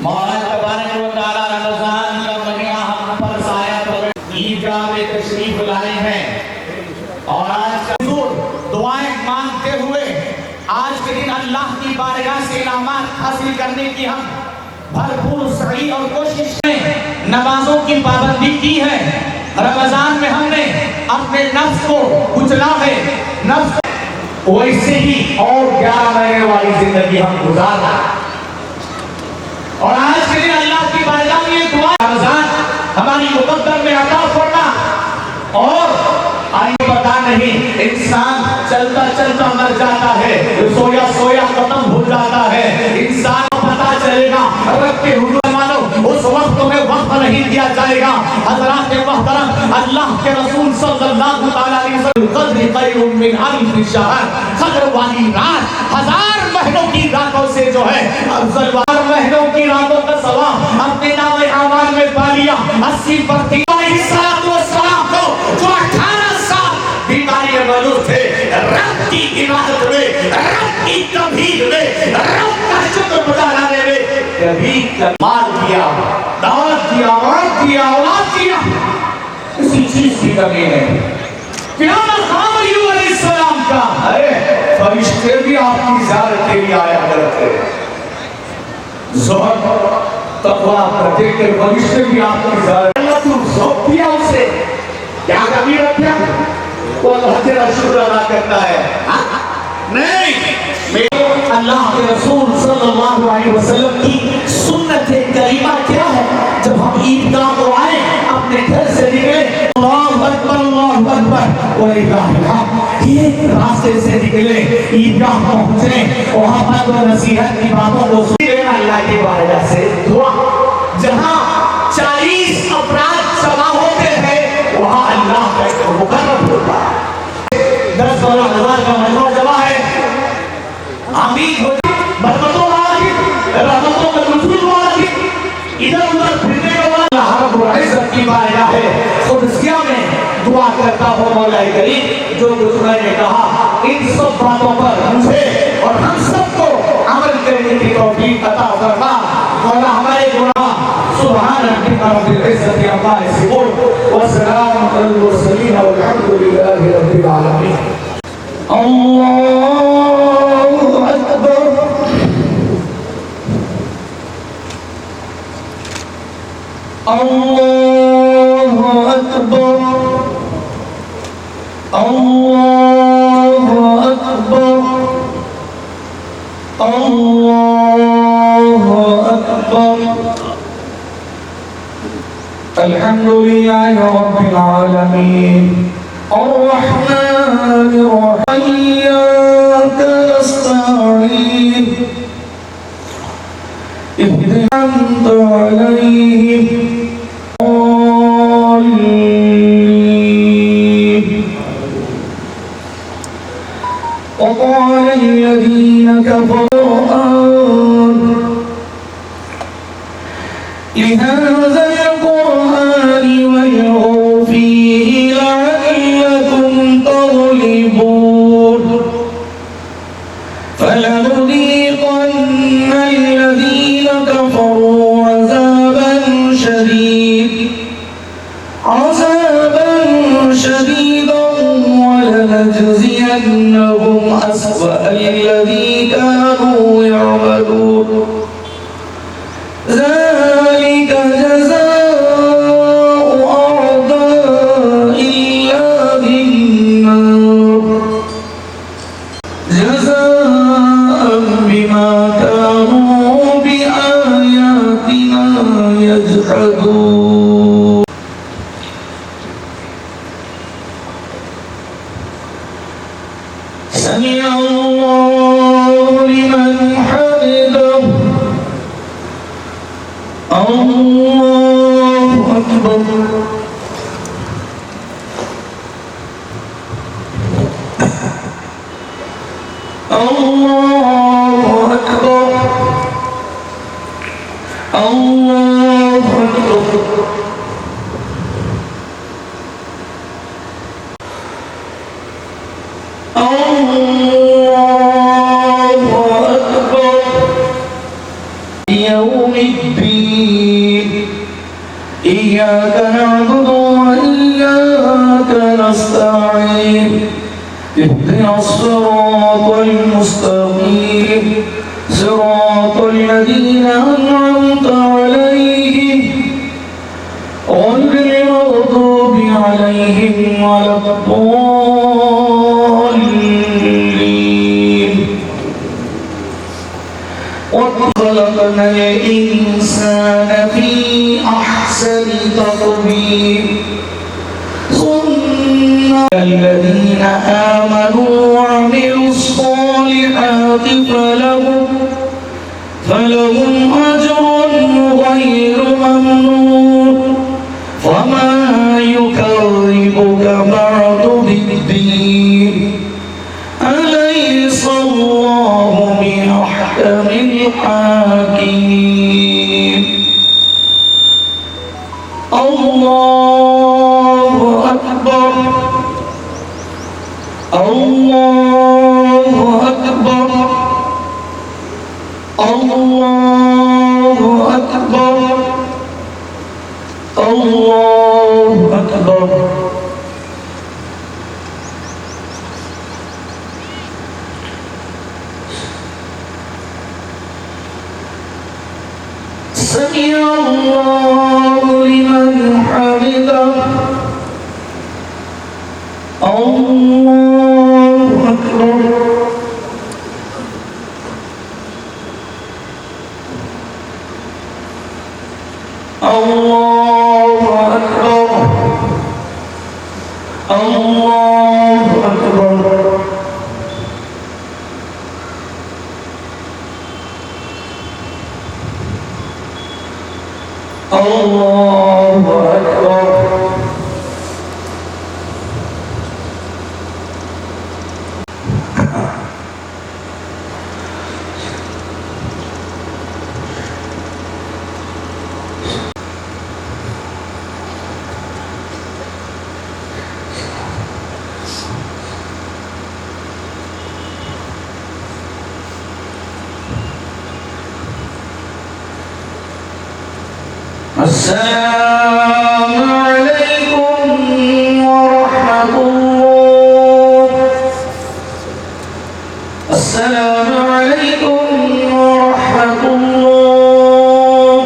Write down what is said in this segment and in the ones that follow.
मौला तबारक व तआला रमजान का महीना हम पर साया पर ईदगाह में तशरीफ लाए हैं और आज का दुआएं मांगते हुए आज के दिन अल्लाह की बारगाह से इनामात हासिल करने की हम भरपूर सही और कोशिश में नमाजों की पाबंदी की है। रमजान में हमने अपने नफ्स को कुचला है, नफ्स वैसे ही और 11 महीने वाली जिंदगी हम गुजार रहे हैं और आज के दिन अल्लाह की बारगाह में ये दुआ रमजान हमारी मुकद्दर में अता फरमा और आई पता नहीं इंसान चलता चलता मर जाता है, सोया सोया खत्म हो जाता है, इंसान को पता चलेगा रब के हुजूर मानो उस वक्त में वक्त नहीं दिया जाएगा। हज़रात मुहतरम अल्लाह के रसूल सल्लल्लाहु अलैहि वसल्लम क़द्र खैरुम मिन अल्फ शहर, क़द्र वाली रात 1000 महीनों की रातों से जो है अफजल 1000 महीनों की रातों का सवाब अपने नाम आमाल में पा लिया। 80% को जो 18 साल बीमारी में मौजूद थे, रब की इबादत में, रब की तौहीद में, रब का शुक्रगुजाराने में कभी माल दिया, दौलत दिया, औरत दिया, औलाद दिया, किसी चीज की कमी नहीं। क़यामत यूसुफ अलैहिस्सलाम का अरे फरिश्ते भी आपकी ज़ियारत के लिए आया करते थे। ज़ुहर तक़वा करते के फरिश्ते भी आपकी ज़ियारत अल्लाह तू ज़ौक़ दिया उसे क्या कमी रखा वो अल्लाह तेरा शुक्र अदा करता है। नहीं अल्लाह के रसूल सल्लल्लाहु अलैहि वसल्लम की सुन्नत करीमा क्या है? जब हम ईदगाह को आए अपने घर से निकले अल्लाहु अकबर ये रास्ते से निकले ईदगाह पहुंचे, वहां पर तो नसीहत की बातों को सुने अल्लाह की बारगाह से दुआ। जहां 40 अफराद सभा होते हैं वहां अल्लाह का एक मुकर्रम होता है। 10-12 हजार का मजमा जमा है, आमीन हो बरकतों वाली रहमतों का नुज़ूल वाली इधर उधर फिरने वाला अल्लाह रब्बुल इज्जत की बारगाह है। खुदसिया में दुआ करता हूँ मौला करीम जो कुछ मैंने कहा इन सब बातों पर मुझे और हम सबको अमल करने की तौफीक अता फरमा। मौला हमारे गुनाह सुभान रब्बिका रब्बिल इज्जति अम्मा यसिफून व सलामुन अलल मुरसलीन वल्हम्दुलिल्लाहि रब्बिल आलमीन। अल्लाहु अकबर अल्लाहु अकबर अल्लाहु अकबर अल्लाहु अकबर। अल्हम्दुलिल्लाहि रब्बिल आलमीन अर्रहमानिर रहीम इय्याका नस्तईन इहदिना अलैहिम وقال الذين كفروا لهذا القرآن والغوا فيه لعلكم تغلبون فلنذيقن الذين كفروا عذابا شديدا ولنجزينهم أسوأ الذي كانوا يعملون ذلك جزاء أعداء الله النار جزاء بما كانوا بآياتنا يجحدون سمع الله لمن حمده الله أكبر الله أكبر الله أكبر الله أكبر يوم يوم الدين إياك نعبد وإياك نستعين اهدنا الصراط المستقيم صراط الذين أنعمت عليهم غير المغضوب عليهم ولا الضالين وخلقنا الإنسان في أحسن تقويم ثم الذين آمنوا وعملوا الصالحات فلهم أجر غير ممنون وما يكذبك بعد بالدين أليس الله بأحكم الحاكمين الله أكبر الله أكبر الله أكبر الله أكبر سمع الله لمن حمده الله أكبر الله أكبر الله أكبر الله أكبر السلام عليكم ورحمة الله السلام عليكم ورحمة الله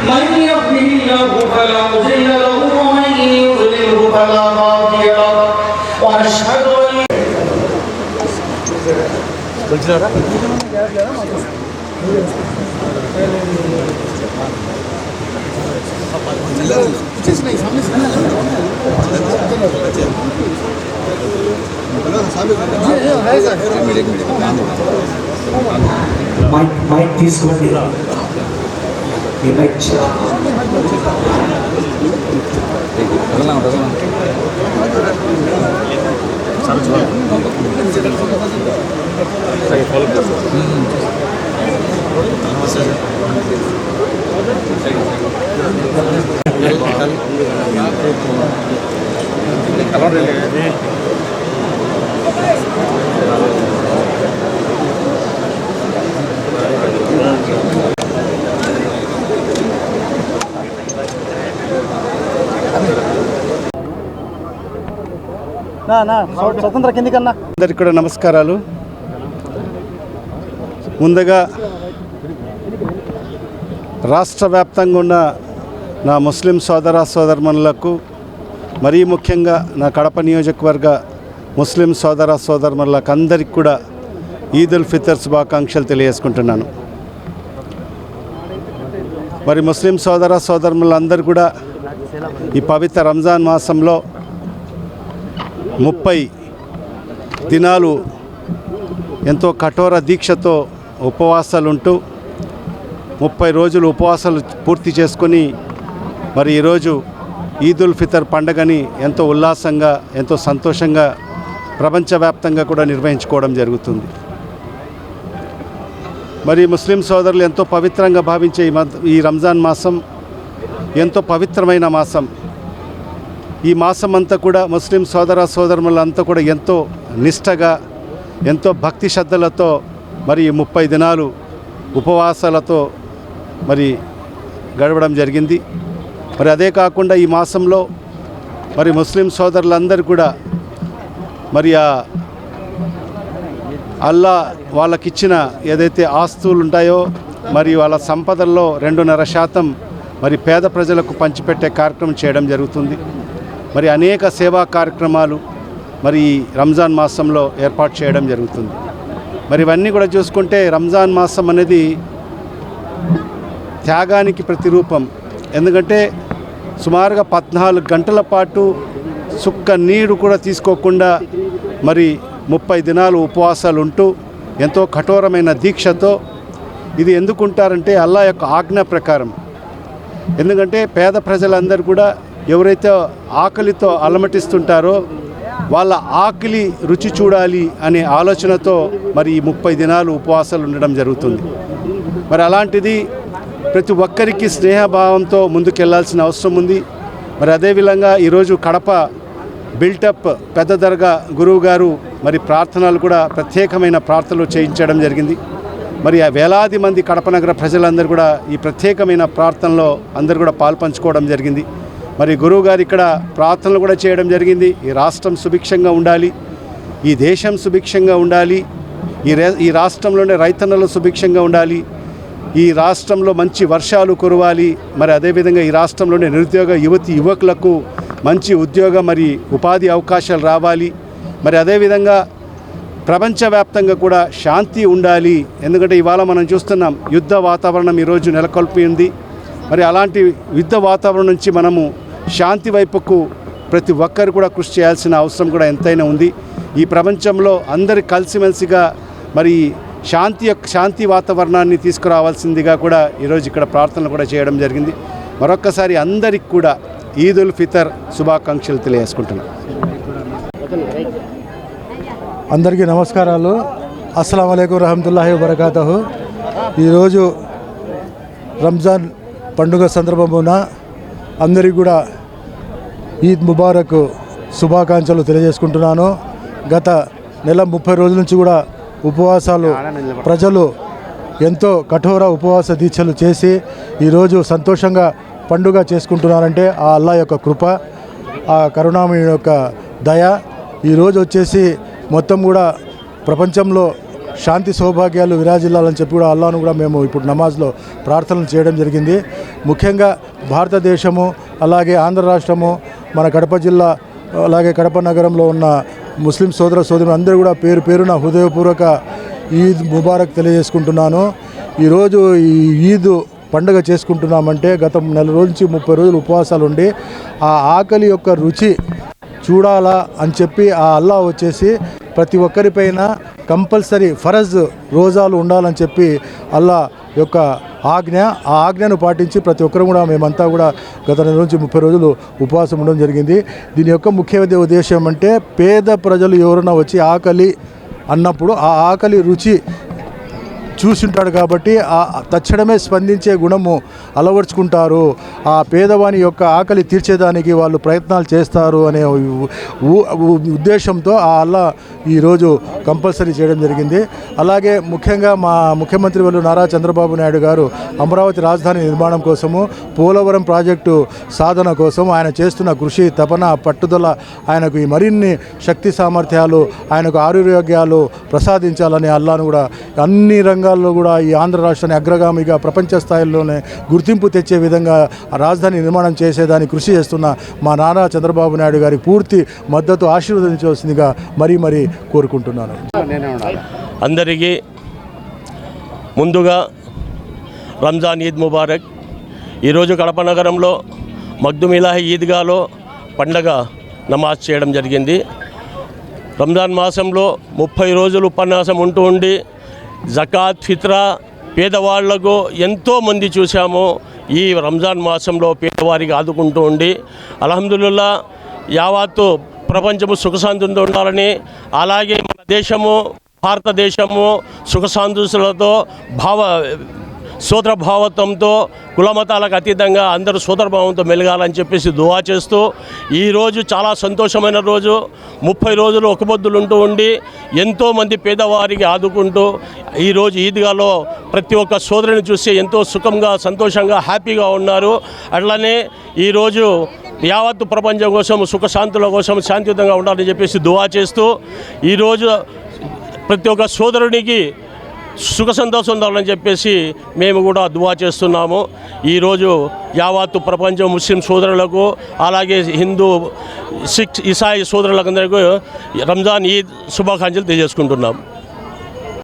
من يهده الله فلا مضل له ومن يضلله فلا هادي له وأشهد Mic తీసుకోండి మీ మైక్ స్వతంత్ర కిందికన్నా అందరికీ కూడా నమస్కారాలు. ముందుగా రాష్ట్ర వ్యాప్తంగా ఉన్న నా ముస్లిం సోదరమణులకు, మరీ ముఖ్యంగా నా కడప నియోజకవర్గ ముస్లిం సోదరమణులకు అందరికీ కూడా ఈద్ ఉల్ ఫితర్ శుభాకాంక్షలు తెలియజేసుకుంటున్నాను. మరి ముస్లిం సోదరమణులందరూ కూడా ఈ పవిత్ర రంజాన్ మాసంలో 30 దినాలు ఎంతో కఠోర దీక్షతో ఉపవాసాలు ఉంటూ 30 రోజులు ఉపవాసాలు పూర్తి చేసుకొని మరి ఈరోజు ఈద్ ఉల్ ఫితర్ పండుగని ఎంతో ఉల్లాసంగా ఎంతో సంతోషంగా ప్రపంచవ్యాప్తంగా కూడా నిర్వహించుకోవడం జరుగుతుంది. మరి ముస్లిం సోదరులు ఎంతో పవిత్రంగా భావించే ఈ రంజాన్ మాసం ఎంతో పవిత్రమైన మాసం. ఈ మాసం అంతా కూడా ముస్లిం సోదర సోదరులంతా కూడా ఎంతో నిష్టగా ఎంతో భక్తి శ్రద్ధలతో మరి 30 దినాలు ఉపవాసాలతో మరి గడవడం జరిగింది. మరి అదే కాకుండా ఈ మాసంలో మరి ముస్లిం సోదరులందరూ కూడా మరి అల్లా వాళ్ళకిచ్చిన ఏదైతే ఆస్తులు ఉంటాయో మరి వాళ్ళ సంపదల్లో 2.5% మరి పేద ప్రజలకు పంచిపెట్టే కార్యక్రమం చేయడం జరుగుతుంది. మరి అనేక సేవా కార్యక్రమాలు మరి రంజాన్ మాసంలో ఏర్పాటు చేయడం జరుగుతుంది. మరి ఇవన్నీ కూడా చూసుకుంటే రంజాన్ మాసం అనేది త్యాగానికి ప్రతిరూపం. ఎందుకంటే సుమారుగా 14 గంటల పాటు సుక్క నీరు కూడా తీసుకోకుండా మరి 30 దినాలు ఉపవాసాలు ఉంటూ ఎంతో కఠోరమైన దీక్షతో ఇది ఎందుకుంటారంటే అల్లా యొక్క ఆజ్ఞ ప్రకారం. ఎందుకంటే పేద ప్రజలందరూ కూడా ఎవరైతే ఆకలితో అలమటిస్తుంటారో వాళ్ళ ఆకలి రుచి చూడాలి అనే ఆలోచనతో మరి ఈ 30 దినాలు ఉపవాసాలు ఉండడం జరుగుతుంది. మరి అలాంటిది ప్రతి ఒక్కరికి స్నేహభావంతో ముందుకెళ్లాల్సిన అవసరం ఉంది. మరి అదేవిధంగా ఈరోజు కడప బిల్టప్ పెద్ద దర్గా గురువు గారు మరి ప్రార్థనలు కూడా ప్రత్యేకమైన ప్రార్థనలు చేయించడం జరిగింది. మరి ఆ వేలాది మంది కడప నగర ప్రజలందరూ కూడా ఈ ప్రత్యేకమైన ప్రార్థనలో అందరూ కూడా పాల్పంచుకోవడం జరిగింది. మరి గురువు గారు ఇక్కడ ప్రార్థనలు కూడా చేయడం జరిగింది. ఈ రాష్ట్రం సుభిక్షంగా ఉండాలి, ఈ దేశం సుభిక్షంగా ఉండాలి, ఈ రాష్ట్రంలోనే రైతన్నలు సుభిక్షంగా ఉండాలి, ఈ రాష్ట్రంలో మంచి వర్షాలు కురవాలి. మరి అదేవిధంగా ఈ రాష్ట్రంలోని నిరుద్యోగ యువకులకు మంచి ఉద్యోగ మరి ఉపాధి అవకాశాలు రావాలి. మరి అదేవిధంగా ప్రపంచవ్యాప్తంగా కూడా శాంతి ఉండాలి. ఎందుకంటే ఇవాళ మనం చూస్తున్నాం యుద్ధ వాతావరణం ఈరోజు నెలకొల్పి ఉంది. మరి అలాంటి యుద్ధ వాతావరణం నుంచి మనము శాంతి వైపుకు ప్రతి ఒక్కరు కూడా కృషి చేయాల్సిన అవసరం కూడా ఎంతైనా ఉంది. ఈ ప్రపంచంలో అందరి కలిసిమెలిసిగా మరి శాంతి వాతావరణాన్ని తీసుకురావాల్సిందిగా కూడా ఈరోజు ఇక్కడ ప్రార్థనలు కూడా చేయడం జరిగింది. మరొక్కసారి అందరికి కూడా ఈద్ ఉల్ ఫితర్ శుభాకాంక్షలు తెలియజేసుకుంటున్నాను. అందరికీ నమస్కారాలు. అస్సలాము అలైకుం రహమతుల్లాహి వబరకాతుహు. ఈరోజు రంజాన్ పండుగ సందర్భమున అందరికీ కూడా ఈద్ ముబారక్ శుభాకాంక్షలు తెలియజేసుకుంటున్నాను. గత నెల 30 రోజుల నుంచి కూడా ఉపవాసాలు ప్రజలు ఎంతో కఠోర ఉపవాస దీక్షలు చేసి ఈరోజు సంతోషంగా పండుగ చేసుకుంటున్నారంటే ఆ అల్లా యొక్క కృప, ఆ కరుణామయుని యొక్క దయ. ఈరోజు వచ్చేసి మొత్తం కూడా ప్రపంచంలో శాంతి సౌభాగ్యాలు విరాజిల్లాలని చెప్పి కూడా అల్లాను కూడా మేము ఇప్పుడు నమాజ్లో ప్రార్థనలు చేయడం జరిగింది. ముఖ్యంగా భారతదేశము అలాగే ఆంధ్ర రాష్ట్రము మన కడప జిల్లా అలాగే కడప నగరంలో ఉన్న ముస్లిం సోదర సోదరులు అందరూ కూడా పేరున హృదయపూర్వక ఈద్ ముబారక్ తెలియజేసుకుంటున్నాను. ఈరోజు ఈ ఈద్ పండుగ చేసుకుంటున్నామంటే గత నెల రోజు నుంచి 30 రోజులు ఉపవాసాలు ఉండి ఆ ఆకలి యొక్క రుచి చూడాలా అని చెప్పి ఆ అల్లా వచ్చేసి ప్రతి ఒక్కరిపైన కంపల్సరీ ఫరజ్ రోజాలు ఉండాలని చెప్పి అల్లా యొక్క ఆజ్ఞ. ఆ ఆజ్ఞను పాటించి ప్రతి ఒక్కరు కూడా మేమంతా కూడా గత నెల నుంచి 30 రోజులు ఉపవాసం ఉండడం జరిగింది. దీని యొక్క ముఖ్య ఉద్దేశం అంటే పేద ప్రజలు ఎవరైనా వచ్చి ఆకలి అన్నప్పుడు ఆ ఆకలి రుచి చూసింటాడు కాబట్టి ఆ తక్షణమే స్పందించే గుణము అలవర్చుకుంటారు. ఆ పేదవాని యొక్క ఆకలి తీర్చేదానికి వాళ్ళు ప్రయత్నాలు చేస్తారు అనే ఉద్దేశంతో ఆ అల్లా ఈరోజు కంపల్సరీ చేయడం జరిగింది. అలాగే ముఖ్యంగా మా ముఖ్యమంత్రి వాళ్ళు నారా చంద్రబాబు నాయుడు గారు అమరావతి రాజధాని నిర్మాణం కోసము, పోలవరం ప్రాజెక్టు సాధన కోసం ఆయన చేస్తున్న కృషి, తపన, పట్టుదల, ఆయనకు ఈ మరిన్ని శక్తి సామర్థ్యాలు, ఆయనకు ఆరోగ్యాలు ప్రసాదించాలని అల్లాను కూడా అన్ని రంగాల్లో కూడా ఈ ఆంధ్ర రాష్ట్రాన్ని అగ్రగామిగా ప్రపంచ స్థాయిలోనే గుర్తింపు తెచ్చే విధంగా రాజధాని నిర్మాణం చేసేదానికి కృషి చేస్తున్న మా నారా చంద్రబాబు నాయుడు గారి పూర్తి మద్దతు ఆశీర్వదించవలసిందిగా మరీ కోరుకుంటున్నాను. అందరికీ ముందుగా రంజాన్ ఈద్ ముబారక్. ఈరోజు కడప నగరంలో మగ్దుమ్ ఇలాహి ఈద్గాలో పండగ నమాజ్ చేయడం జరిగింది. రంజాన్ మాసంలో 30 రోజులు ఉపన్యాసం ఉండి జకాత్, ఫిత్రా పేదవాళ్లకు ఎంతోమంది చూసాము. ఈ రంజాన్ మాసంలో పేదవారికి ఆదుకుంటూ ఉండి అల్హమ్దులిల్లా యావత్తు ప్రపంచము సుఖశాంతులతో ఉండాలని, అలాగే మన దేశము భారతదేశము సుఖశాంతులతో సోదరభావత్వంతో కులమతాలకు అతీతంగా అందరూ సోదరభావంతో మెలగాలని చెప్పేసి దువా చేస్తూ ఈరోజు చాలా సంతోషమైన రోజు. 30 రోజులు ఒక పొద్దులుంటూ ఉండి ఎంతోమంది పేదవారికి ఆదుకుంటూ ఈరోజు ఈద్గాలో ప్రతి ఒక్క సోదరుని చూసి ఎంతో సుఖంగా సంతోషంగా హ్యాపీగా ఉన్నారు. అట్లనే ఈరోజు యావత్తు ప్రపంచం కోసం సుఖశాంతుల కోసం శాంతియుతంగా ఉండాలని చెప్పేసి దువా చేస్తూ ఈరోజు ప్రతి ఒక్క సోదరునికి సుఖ సంతోషం ఉండాలని చెప్పేసి మేము కూడా దువా చేస్తున్నాము. ఈరోజు యావత్తు ప్రపంచం ముస్లిం సోదరులకు అలాగే హిందూ సిక్ ఇసాయి సోదరులందరికీ రంజాన్ ఈద్ శుభాకాంక్షలు తెలియజేసుకుంటున్నాం.